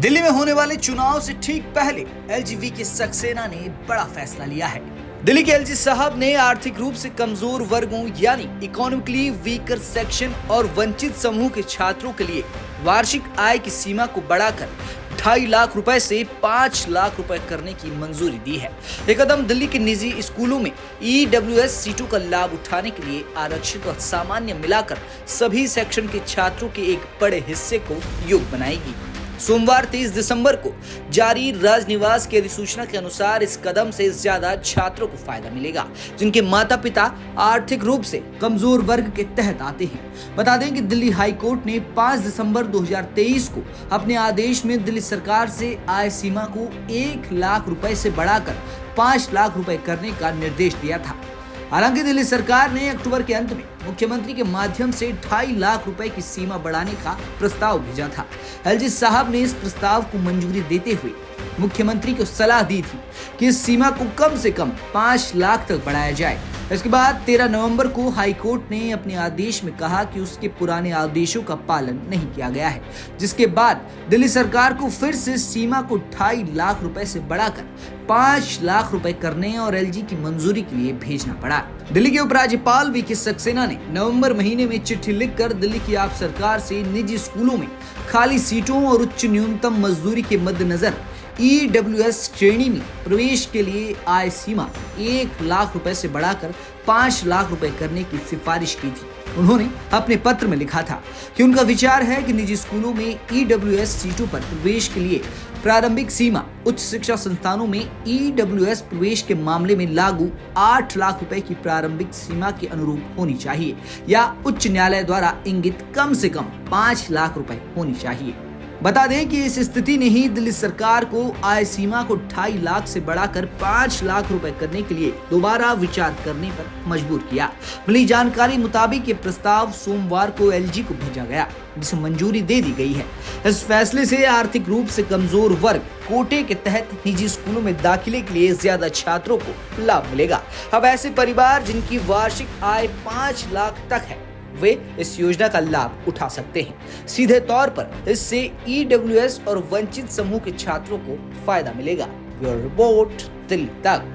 दिल्ली में होने वाले चुनाव से ठीक पहले एलजीवी की सक्सेना ने बड़ा फैसला लिया है। दिल्ली के एलजी साहब ने आर्थिक रूप से कमजोर वर्गों यानी इकोनॉमिकली वीकर सेक्शन और वंचित समूह के छात्रों के लिए वार्षिक आय की सीमा को बढ़ाकर 2.5 लाख रुपए से 5 लाख रुपए करने की मंजूरी दी है। ये कदम दिल्ली के निजी स्कूलों में ईडब्ल्यूएस सीटों का लाभ उठाने के लिए आरक्षित और सामान्य मिलाकर सभी सेक्शन के छात्रों के एक बड़े हिस्से को योग बनाएगी। सोमवार 30 दिसंबर को जारी राजनिवास की अधिसूचना के अनुसार इस कदम से ज्यादा छात्रों को फायदा मिलेगा जिनके माता पिता आर्थिक रूप से कमजोर वर्ग के तहत आते हैं। बता दें कि दिल्ली हाई कोर्ट ने 5 दिसंबर 2023 को अपने आदेश में दिल्ली सरकार से आय सीमा को 1 लाख रुपए से बढ़ाकर 5 लाख रुपए करने का निर्देश दिया था। हालांकि दिल्ली सरकार ने अक्टूबर के अंत में मुख्यमंत्री के माध्यम से 2.5 लाख रुपए की सीमा बढ़ाने का प्रस्ताव भेजा था। एलजी साहब ने इस प्रस्ताव को मंजूरी देते हुए मुख्यमंत्री को सलाह दी थी कि इस सीमा को कम से कम 5 लाख तक बढ़ाया जाए। इसके बाद 13 नवंबर को हाई कोर्ट ने अपने आदेश में कहा कि उसके पुराने आदेशों का पालन नहीं किया गया है, जिसके बाद दिल्ली सरकार को फिर से सीमा को 2.5 लाख रुपए से बढ़ाकर 5 लाख रुपए करने और एलजी की मंजूरी के लिए भेजना पड़ा। दिल्ली के उपराज्यपाल वीके सक्सेना ने नवंबर महीने में चिट्ठी लिखकर दिल्ली की आप सरकार से निजी स्कूलों में खाली सीटों और उच्च न्यूनतम मजदूरी के मद्देनजर ईडब्ल्यूएस श्रेणी में प्रवेश के लिए आय सीमा 1 लाख रुपए से बढ़ाकर 5 लाख रुपए करने की सिफारिश की थी। उन्होंने अपने पत्र में लिखा था कि उनका विचार है कि निजी स्कूलों में ईडब्ल्यूएस सीटों पर प्रवेश के लिए प्रारंभिक सीमा उच्च शिक्षा संस्थानों में ईडब्ल्यूएस प्रवेश के मामले में लागू 8 लाख रुपए की प्रारंभिक सीमा के अनुरूप होनी चाहिए या उच्च न्यायालय द्वारा इंगित कम से कम 5 लाख रुपए होनी चाहिए। बता दें कि इस स्थिति ने ही दिल्ली सरकार को आय सीमा को 2.5 लाख से बढ़ाकर 5 लाख रुपए करने के लिए दोबारा विचार करने पर मजबूर किया। मिली जानकारी मुताबिक ये प्रस्ताव सोमवार को एलजी को भेजा गया, जिसे मंजूरी दे दी गई है। इस फैसले से आर्थिक रूप से कमजोर वर्ग कोटे के तहत निजी स्कूलों में दाखिले के लिए ज्यादा छात्रों को लाभ मिलेगा। अब ऐसे परिवार जिनकी वार्षिक आय 5 लाख तक है वे इस योजना का लाभ उठा सकते हैं। सीधे तौर पर इससे ईडब्ल्यूएस और वंचित समूह के छात्रों को फायदा मिलेगा। ब्यूरो रिपोर्ट, दिल्ली तक।